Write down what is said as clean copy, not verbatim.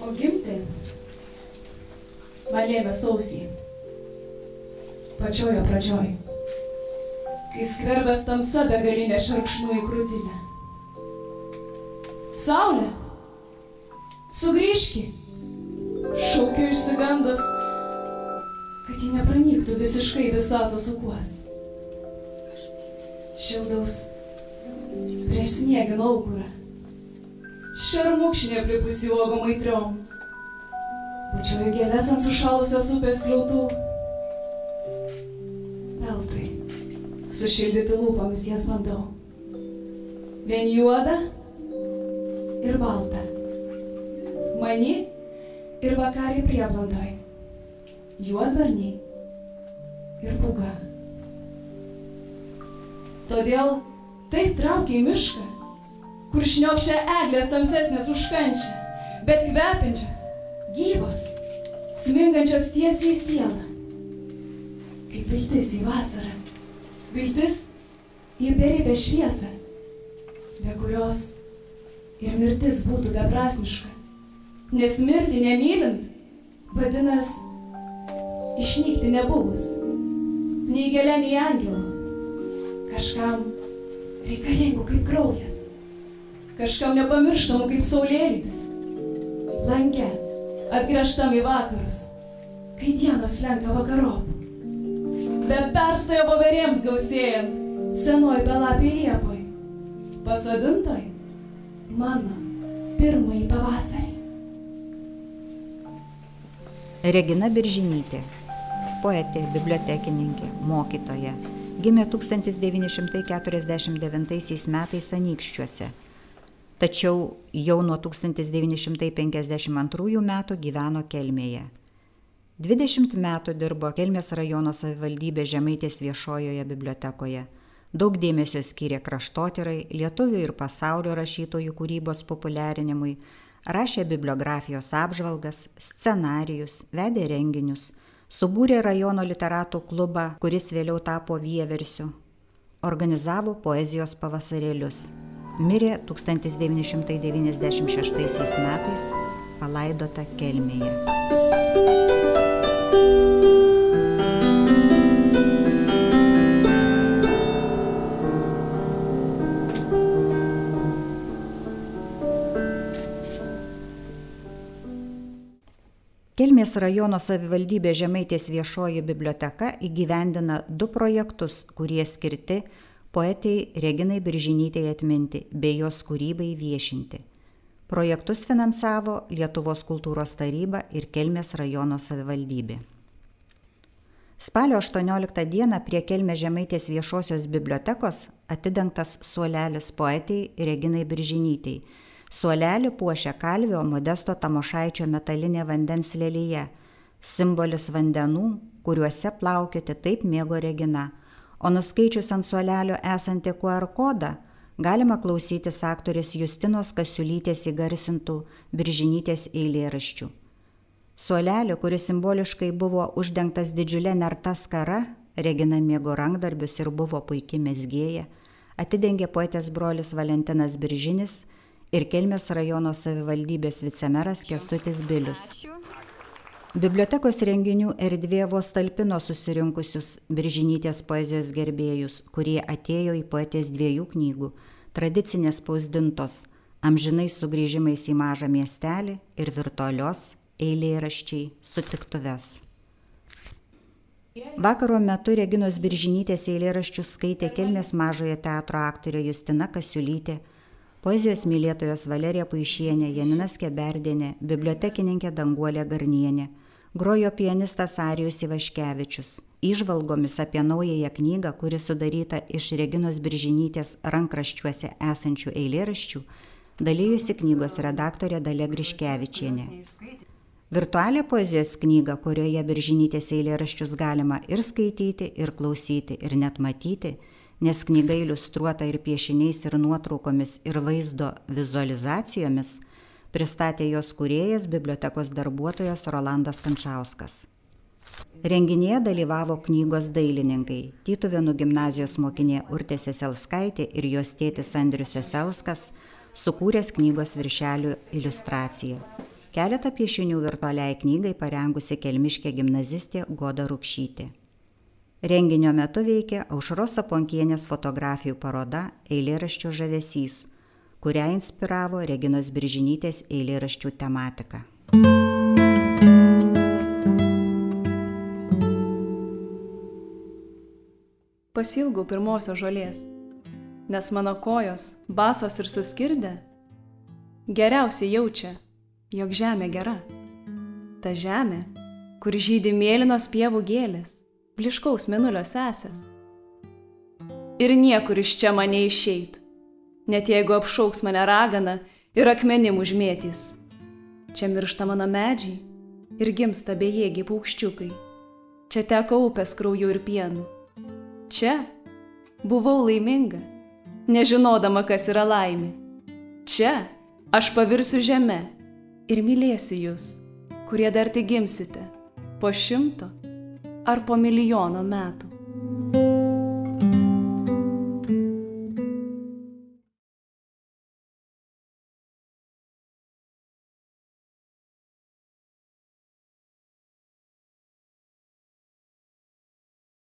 O gimti man lėmė sausį, pačiojo pradžioj, kai skverbės tamsa begalinė šarkšnų į krūtinę. Saulė, sugrįžki, šaukiu išsigandus, kad ji nepranyktų visiškai visatos ūkuos. Šildaus prieš sniegį laukurą, šermukšnė aplipusi uogų maitriom, bučiuoju gėles ant sušalusios upės kliautų. Veltui, sušildyti lūpomis jas bandau. Vien juoda ir balta, mani ir vakarį prieblandoj, juodvarniai ir pūga. Todėl taip traukia į mišką, kur šniokščia eglės tamsesnės už kančią, bet kvepiančios, gyvos, smingančios tiesiai į sielą. Kaip viltis į vasarą, viltis į beribę šviesą, be kurios ir mirtis būtų beprasmiška, nes mirti nemylint, vadinas išnykti nebuvus, nei gėlė, nei angelų, kažkam reikalingų kaip kraujas, kažkam nepamirštamų kaip saulėlydis, lange atgręžtam į vakarus, kai dienos slenka vakarop, be perstojo voverėms gausėjant, senoj belapį liepoj, pasodintoj mano pirmąjį pavasarį. Regina Biržinytė, poetė, bibliotekininkė, mokytoja, gimė 1949 metais Anykščiuose, tačiau jau nuo 1952 metų gyveno Kelmėje. 20 metų dirbo Kelmės rajono savivaldybės Žemaitės viešojoje bibliotekoje. Daug dėmesio skyrė kraštotyrai, lietuvių ir pasaulio rašytojų kūrybos populiarinimui, rašė bibliografijos apžvalgas, scenarijus, vedė renginius, subūrė rajono literatų klubą, kuris vėliau tapo Vieversiu, organizavo poezijos pavasarėlius. Mirė 1996 metais, palaidota Kelmėje. Kelmės rajono savivaldybė Žemaitės viešoji biblioteka įgyvendina 2 projektus, kurie skirti poetei Reginai Biržinytei atminti bei jos kūrybai viešinti. Projektus finansavo Lietuvos kultūros taryba ir Kelmės rajono savivaldybė. Spalio 18 dieną prie Kelmės Žemaitės viešosios bibliotekos atidengtas suolelis poetei Reginai Biržinytei. Suolelį puošia Kalvio Modesto Tamošaičio metalinė vandens lelija, simbolis vandenų, kuriuose plaukioti taip mėgo Regina, o nuskaičius ant suolelio esantį QR kodą galima klausytis aktorės Justinos Kasiulytės įgarsintų Biržinytės eilėraščių. Suolelį, kuris simboliškai buvo uždengtas didžiulė nerta skara, Regina mėgo rankdarbius ir buvo puiki mezgėja, atidengė poetės brolis Valentinas Biržinis ir Kelmės rajono savivaldybės vicemeras Kęstutis Bilius. Bibliotekos renginių erdvė vos talpino susirinkusius Biržinytės poezijos gerbėjus, kurie atėjo į poetės 2 knygų, tradicinės spausdintos Amžinai sugrįžimais į mažą miestelį ir virtualios eilėraščiai sutiktuves. Vakaro metu Reginos Biržinytės eilėraščius skaitė Kelmės mažojo teatro aktorė Justina Kasiulytė, poezijos mylėtojos Valerija Puišienė, Janina Skeberdienė, bibliotekininkė Danguolė Garnienė, grojo pianistas Arijus Ivaškevičius. Įžvalgomis apie naująją knygą, kuri sudaryta iš Reginos Biržinytės rankraščiuose esančių eilėraščių, dalyjusi knygos redaktorė Dalia Griškevičienė. Virtualią poezijos knygą, kurioje Biržinytės eilėraščius galima ir skaityti, ir klausyti, ir net matyti, nes knyga iliustruota ir piešiniais, ir nuotraukomis, ir vaizdo vizualizacijomis, pristatė jos kūrėjas bibliotekos darbuotojas Rolandas Kančauskas. Renginyje dalyvavo knygos dailininkai Tytuvėnų gimnazijos mokinė Urtė Seselskaitė ir jos tėtis Andrius Seselskas, sukūręs knygos viršelių iliustraciją. Keletą piešinių virtualiai knygai parengusi kelmiškė gimnazistė Goda Rukšytė. Renginio metu veikė Aušros Aponkienės fotografijų paroda Eilėraščio žavesys, kurią inspiravo Reginos Biržinytės eilėraščių tematika. Pasilgau pirmosios žolės, nes mano kojos, basos ir suskirdę, geriausiai jaučia, jog žemė gera. Ta žemė, kur žydi mėlynos pievų gėlės, bliškaus mėnulio sesės. Ir niekur iš čia mane išeit, net jeigu apšauks mane ragana ir akmenim užmėtys. Čia miršta mano medžiai ir gimsta bejėgiai paukščiukai. Čia teka upės krauju ir pienu. Čia buvau laiminga, nežinodama, kas yra laimė. Čia aš pavirsiu žeme ir mylėsiu jūs, kurie dar tik gimsite po 100 ar po 1 000 000 metų.